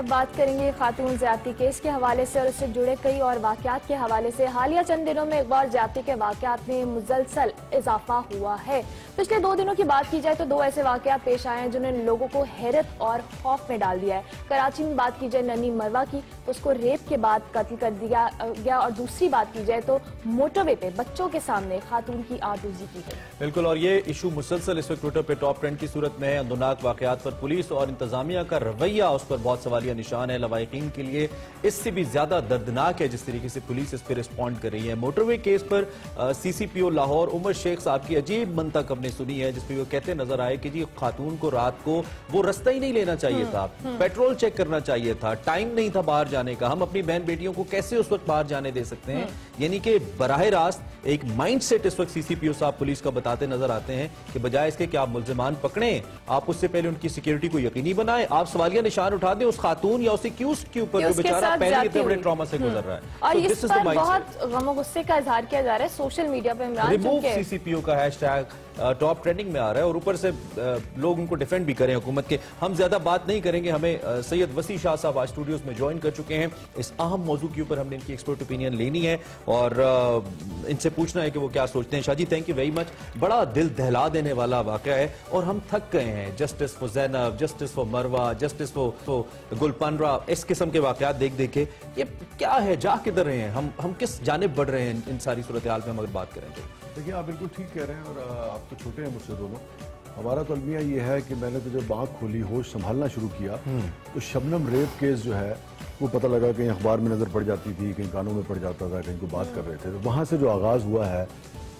अब बात करेंगे खातून ज्यादती केस के हवाले से और इससे जुड़े कई और वाकयात के हवाले से। हालिया चंद दिनों में इकबाल ज्यादती के वाकयात में मुसलसल इजाफा हुआ है। पिछले 2 दिनों की बात की जाए तो 2 ऐसे वाकयात पेश आए हैं जिन्होंने लोगों को हैरत और खौफ में डाल दिया है। कराची में बात की जाए नन्ही मरवा की तो उसको रेप के बाद कत्ल कर दिया गया, और दूसरी बात की जाए तो मोटरवे पे बच्चों के सामने खातून की आबरूजी की गई। बिल्कुल, और ये इशू मुसलसल इस वक्त ट्विटर पे टॉप ट्रेंड की सूरत में है। अंदरनाक वाकयात पर पुलिस और इंतजामिया का रवैया उस पर बहुत सवालिया निशान है। लवाहिकीन के लिए इससे भी ज्यादा दर्दनाक है जिस तरीके से पुलिस इस पर रिस्पॉन्ड कर रही है। मोटरवे केस पर CCPO लाहौर उमर शेख साहब की अजीब मंतक हमने सुनी है जिसपे वो कहते नजर आए कि जी खातून को रात को वो रास्ता ही नहीं लेना चाहिए था, पेट्रोल चेक करना चाहिए था, टाइम नहीं था बाहर जाने का। हम अपनी बहन बेटियों को कैसे उस वक्त बाहर जाने दे सकते हैं? यानी कि बराह रास्त एक माइंडसेट इस वक्त CCPO साहब पुलिस का बताते नजर आते हैं कि बजाय इसके कि आप मुल्जिमान पकड़ें, आप उससे पहले उनकी सिक्योरिटी को यकीनी बनाएं, आप सवालिया निशान उठा दें उस खातून या उस एक्यूज्ड के ऊपर जो बेचारा पहले इतने बड़े ट्रॉमा से गुजर रहा है। और इस पर बहुत गम गुस्से का इजहार किया जा रहा है सोशल मीडिया पे। रिमूव CCPO का हैशटैग टॉप ट्रेंडिंग में आ रहा है और ऊपर से लोग उनको डिफेंड भी करें हुकूमत के। हम ज्यादा बात नहीं करेंगे, हमें सैयद वसी शाह साहब आज स्टूडियोज में ज्वाइन कर चुके हैं। इस अहम मौजू के ऊपर हमने इनकी एक्सपर्ट ओपिनियन लेनी है और इनसे पूछना है कि वो क्या सोचते हैं। Shah ji, thank you very much. बड़ा दिल दहला देने वाला वाकया है और हम थक गए हैं। Justice for Zainab, justice for मरवा, जस्टिस फॉर गुलपनरा, इस किस्म के वाकयात देख देख के ये क्या है, जा किधर रहे हैं हम किस जानिब बढ़ रहे हैं इन सारी सूरत हाल में हम अगर बात करें तो? देखिए, आप बिल्कुल ठीक कह रहे हैं और आप तो छोटे हैं मुझसे दोनों। हमारा तो अलमिया ये है कि मैंने तो जब आँख खोली, होश संभालना शुरू किया तो शबनम रेप केस जो है वो पता लगा, कहीं अखबार में नज़र पड़ जाती थी, कहीं कानों में पड़ जाता था, कहीं को बात कर रहे थे। तो वहाँ से जो आगाज़ हुआ है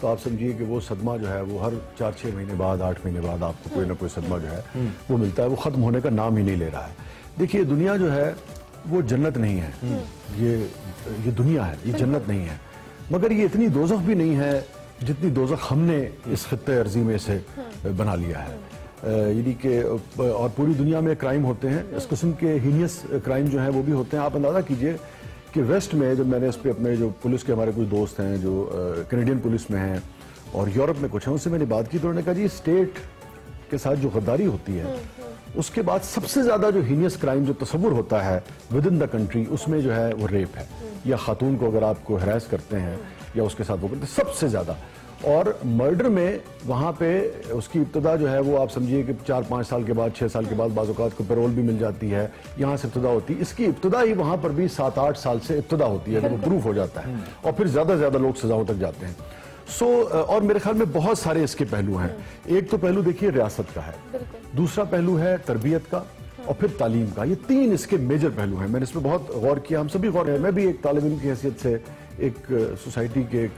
तो आप समझिए कि वो सदमा जो है वो हर 4-6 महीने बाद, 8 महीने बाद आपको कोई ना कोई सदमा जो है वो मिलता है। वो ख़त्म होने का नाम ही नहीं ले रहा है। देखिए, दुनिया जो है वो जन्नत नहीं है, ये दुनिया है, ये जन्नत नहीं है, मगर ये इतनी दोज़ख भी नहीं है जितनी दोज़ख हमने इस खित्ते अर्जी में से बना लिया है। यानी कि और पूरी दुनिया में क्राइम होते हैं, इस किस्म के हीनियस क्राइम जो हैं वो भी होते हैं। आप अंदाज़ा कीजिए कि वेस्ट में जब मैंने इस पर अपने जो पुलिस के हमारे कुछ दोस्त हैं जो कैनेडियन पुलिस में हैं और यूरोप में कुछ हैं, उनसे मैंने बात की तो उन्होंने कहा जी स्टेट के साथ जो गद्दारी होती है उसके बाद सबसे ज्यादा जो हीनियस क्राइम जो तस्वुर होता है विद इन द कंट्री उसमें जो है वो रेप है, या खातून को अगर आपको हरास करते हैं या उसके साथ वो करते हैं सबसे ज्यादा। और मर्डर में वहाँ पे उसकी इब्तदा जो है वो आप समझिए कि 4-5 साल के बाद, 6 साल के बाद बाज़ औक़ात को पैरोल भी मिल जाती है, यहाँ से इब्तदा होती है। इसकी इब्तदा ही वहाँ पर भी 7-8 साल से इब्तदा होती है, जब वो प्रूफ हो जाता है और फिर ज्यादा से ज्यादा लोग सजाओं तक जाते हैं। और मेरे ख्याल में बहुत सारे इसके पहलू हैं। एक तो पहलू देखिए रियासत का है, दूसरा पहलू है तरबियत का और फिर तालीम का। ये 3 इसके मेजर पहलू हैं। मैंने इस पर बहुत गौर किया, हम सभी गौर, मैं भी एक तालिब इल्म की हैसियत से, एक सोसाइटी के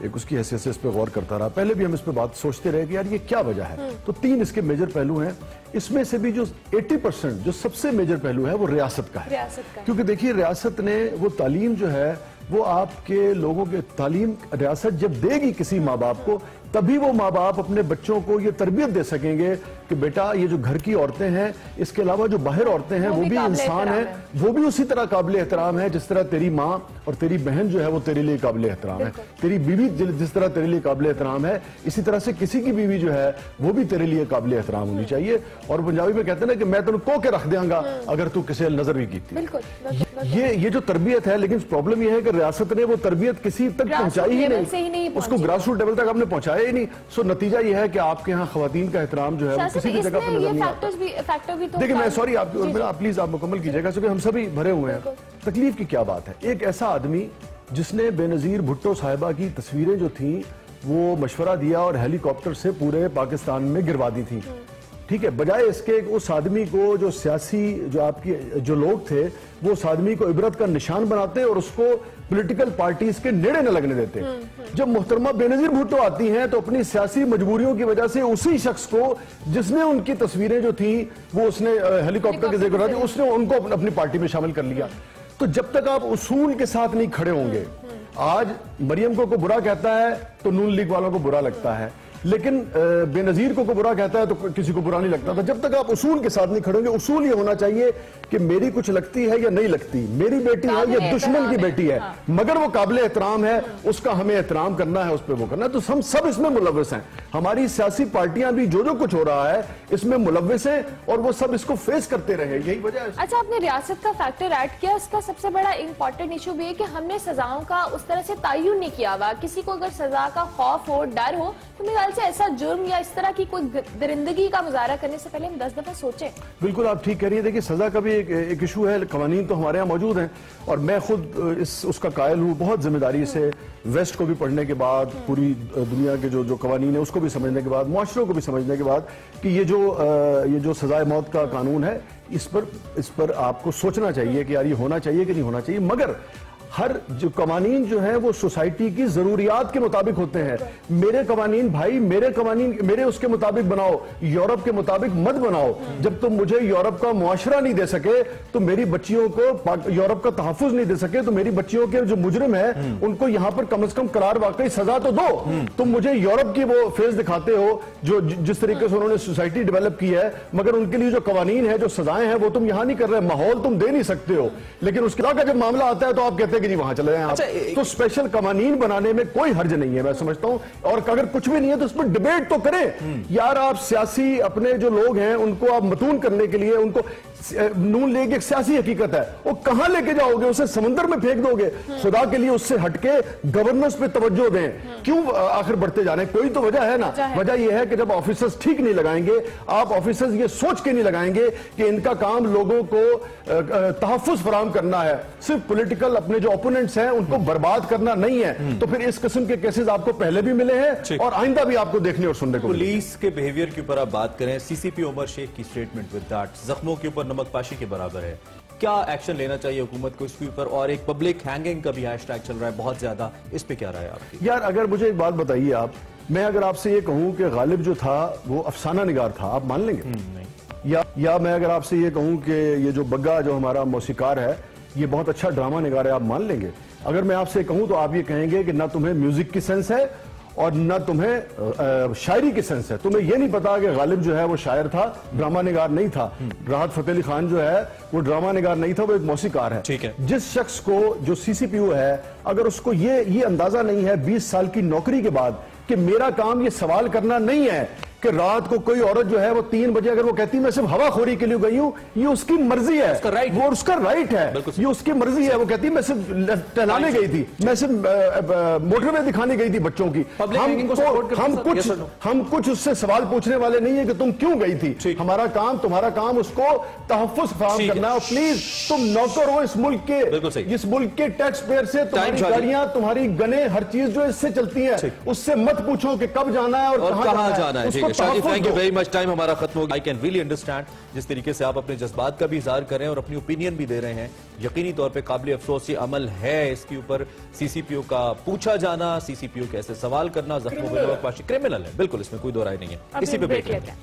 एक उसकी हैसियत से इस पर गौर करता रहा। पहले भी हम इस पर बात सोचते रहे कि यार ये क्या वजह है। तो 3 इसके मेजर पहलू हैं। इसमें से भी जो 80% जो सबसे मेजर पहलू है वो रियासत का है। क्योंकि देखिए, रियासत ने वो तालीम जो है वो आपके लोगों के तालीम रियासत जब देगी किसी माँ बाप को, तभी वो माँ बाप अपने बच्चों को ये तरबियत दे सकेंगे कि बेटा ये जो घर की औरतें हैं, इसके अलावा जो बाहर औरतें हैं वो भी इंसान हैं, वो भी उसी तरह काबिल एहतराम है जिस तरह तेरी माँ और तेरी बहन जो है वो तेरे लिए काबिल एहतराम है, तेरी बीवी जिस तरह तेरे लिए काबिल एहतराम है, इसी तरह से किसी की बीवी जो है वो भी तेरे लिए काबिल एहतराम होनी चाहिए। और पंजाबी में कहते हैं ना कि मैं तेन को के रख देंगा अगर तू किसी नजर भी की। ये जो तरबियत है, लेकिन प्रॉब्लम यह है कि रियासत ने वो तरबियत किसी तक पहुंचाई ही नहीं, उसको ग्रास रूट लेवल तक आपने पहुंचाया ही नहीं। सो नतीजा यह है कि आपके यहाँ खवातीन का एहतराम जो है वो किसी भी जगह पर नजर नहीं आता। देखिए, मैं सॉरी, आप प्लीज आप मुकम्मल कीजिएगा क्योंकि हम सभी भरे हुए हैं। तकलीफ की क्या बात है, एक ऐसा आदमी जिसने बेनजीर भुट्टो साहिबा की तस्वीरें जो थी वो मशवरा दिया और हेलीकॉप्टर से पूरे पाकिस्तान में गिरवा दी थी, ठीक है, बजाय इसके उस आदमी को जो सियासी जो आपकी जो लोग थे वो उस आदमी को इबरत का निशान बनाते और उसको पॉलिटिकल पार्टीज के नेड़े न लगने देते। जब मोहतरमा बेनजीर भुट्टो आती हैं तो अपनी सियासी मजबूरियों की वजह से उसी शख्स को जिसने उनकी तस्वीरें जो थी वो उसने हेलीकॉप्टर के जिक्र दी, उसने उनको अपनी पार्टी में शामिल कर लिया। तो जब तक आप उसूल के साथ नहीं खड़े होंगे, आज मरियम को बुरा कहता है तो नून लीग वालों को बुरा लगता है, लेकिन बेनजीर को बुरा कहता है तो किसी को बुरा नहीं लगता था। जब तक आप उसूल के साथ नहीं खड़ोगे, उसूल ये होना चाहिए कि मेरी कुछ लगती है या नहीं लगती, मेरी बेटी है या दुश्मन की बेटी है, मगर वो काबिल एहतराम है, उसका हमें एहतराम करना है, उस पर वो करना है। तो हम सब इसमें मुलव्वस हैं, हमारी सियासी पार्टियां भी जो कुछ हो रहा है इसमें मुलव्वस हैं और वो सब इसको फेस करते रहे, यही वजह है। अच्छा, आपने रियासत का फैक्टर ऐड किया, इसका सबसे बड़ा इंपॉर्टेंट इशू भी है कि हमने सजाओं का उस तरह से तयन नहीं किया हुआ। किसी को अगर सजा का खौफ हो, डर हो, तो मेरे ख्याल से ऐसा जुर्म या इस तरह की कोई दरिंदगी का मुजाहरा करने से पहले हम 10 दफा सोचें। बिल्कुल आप ठीक कह रही है। देखिए सजा का भी एक इशू है, कवानीन तो हमारे यहाँ मौजूद हैं और मैं खुद उसका कायल हूँ बहुत जिम्मेदारी से, वेस्ट को भी पढ़ने के बाद, पूरी दुनिया के जो कवानीन है उसको भी समझने के बाद, मुआशरों को भी समझने के बाद कि ये जो सजाए मौत का कानून है इस पर आपको सोचना चाहिए कि यार ये होना चाहिए कि नहीं होना चाहिए। मगर हर जो कवानीन जो है वो सोसाइटी की जरूरियात के मुताबिक होते हैं। मेरे कवानीन भाई, मेरे कवानीन मेरे उसके मुताबिक बनाओ, यूरोप के मुताबिक मत बनाओ। जब तुम मुझे यूरोप का मुआशरा नहीं दे सके, तो मेरी बच्चियों को यूरोप का तहफ़्फ़ुज़ नहीं दे सके, तो मेरी बच्चियों के जो मुजरिम है उनको यहां पर कम से कम करार वाकई सजा तो दो। तुम मुझे यूरोप की वो फेस दिखाते हो जो जिस तरीके से उन्होंने सोसाइटी डेवलप की है, मगर उनके लिए जो कवानीन है, जो सजाएं हैं, वो तुम यहां नहीं कर रहे, माहौल तुम दे नहीं सकते हो। लेकिन उसके बाद जब मामला आता है तो आप कहते हैं कि नहीं वहां चले जाएं आप। तो स्पेशल कवानीन बनाने में कोई हर्ज नहीं है, मैं समझता हूं। और अगर कुछ भी नहीं है तो उस पर डिबेट तो करें यार। आप सियासी अपने जो लोग हैं उनको आप मतून करने के लिए, उनको नून लीग एक सियासी हकीकत है, वो कहां लेके जाओगे? उसे समंदर में फेंक दोगे? खुदा के लिए उससे हटके गवर्नेंस पे तवज्जो दें। क्यों आखिर बढ़ते जा रहे हैं? कोई तो वजह है ना। वजह यह है कि जब ऑफिसर्स ठीक नहीं लगाएंगे, आप ऑफिसर्स ये सोच के नहीं लगाएंगे कि इनका काम लोगों को तहफ़्फ़ुज़ फराहम करना है, सिर्फ पॉलिटिकल अपने जो ओपोनेंट्स हैं उनको बर्बाद करना नहीं है, तो फिर इस किस्म के केसेस आपको पहले भी मिले हैं और आइंदा भी आपको देखने और सुनने को। पुलिस के बिहेवियर के ऊपर आप बात करें, सीसीपी उमर शेख की स्टेटमेंट विद दैट जख्मों के ऊपर नमकपाशी के बराबर है, क्या एक्शन लेना चाहिए हुकूमत को इसके ऊपर? और एक पब्लिक हैंगिंग का भी हैशटैग चल रहा है बहुत ज्यादा, इस पे क्या राय है आपकी? यार अगर मुझे एक बात बताइए आप, मैं अगर आपसे ये कहूं कि गालिब जो था वो अफसाना निगार था, आप मान लेंगे? नहीं। या मैं अगर आपसे ये कहूं कि ये जो बग्गा जो हमारा मौसीकार है ये बहुत अच्छा ड्रामा निगार है, आप मान लेंगे? अगर मैं आपसे कहूं तो आप ये कहेंगे कि ना तुम्हें म्यूजिक की सेंस है और न तुम्हें शायरी की सेंस है। तुम्हें यह नहीं पता कि गालिब जो है वो शायर था, ड्रामा निगार नहीं था। राहत फतेह अली खान जो है वो ड्रामा निगार नहीं था, वो एक मौसीकार है। ठीक है। जिस शख्स को जो सीसीपीओ है, अगर उसको ये अंदाजा नहीं है 20 साल की नौकरी के बाद कि मेरा काम ये सवाल करना नहीं है कि रात को कोई औरत जो है वो 3 बजे अगर वो कहती है मैं सिर्फ हवाखोरी के लिए गई हूँ, ये उसकी मर्जी है, उसका राइट, वो उसका राइट है, ये उसकी मर्जी है। वो कहती है मैं सिर्फ टहलाने गई थी, मैं सिर्फ मोटरवे दिखाने गई थी बच्चों की। हम कुछ उससे सवाल पूछने वाले नहीं है कि तुम क्यों गई थी। हमारा काम, तुम्हारा काम उसको तहफ़्फ़ुज़ फराहम करना है। प्लीज तुम नौकर हो इस मुल्क के टैक्स पेयर से, तुम्हारी गाड़ियां, तुम्हारी गने, हर चीज जो इससे चलती है, उससे मत पूछो कि कब जाना है और कहां जाना है। Thank you very much, time हमारा खत्म हो गया। आई कैन रियली अंडरस्टैंड जिस तरीके से आप अपने जज्बात का भी इजहार कर रहे हैं और अपनी ओपिनियन भी दे रहे हैं। यकीनी तौर पे काबिल अफसोस ये अमल है, इसके ऊपर सीसीपीओ का पूछा जाना, सीसीपीओ के ऐसे सवाल करना, जख्मों पर नमकपाशी क्रिमिनल है, बिल्कुल इसमें कोई दो राय नहीं है। इसी पे ब्रेक लेते हैं।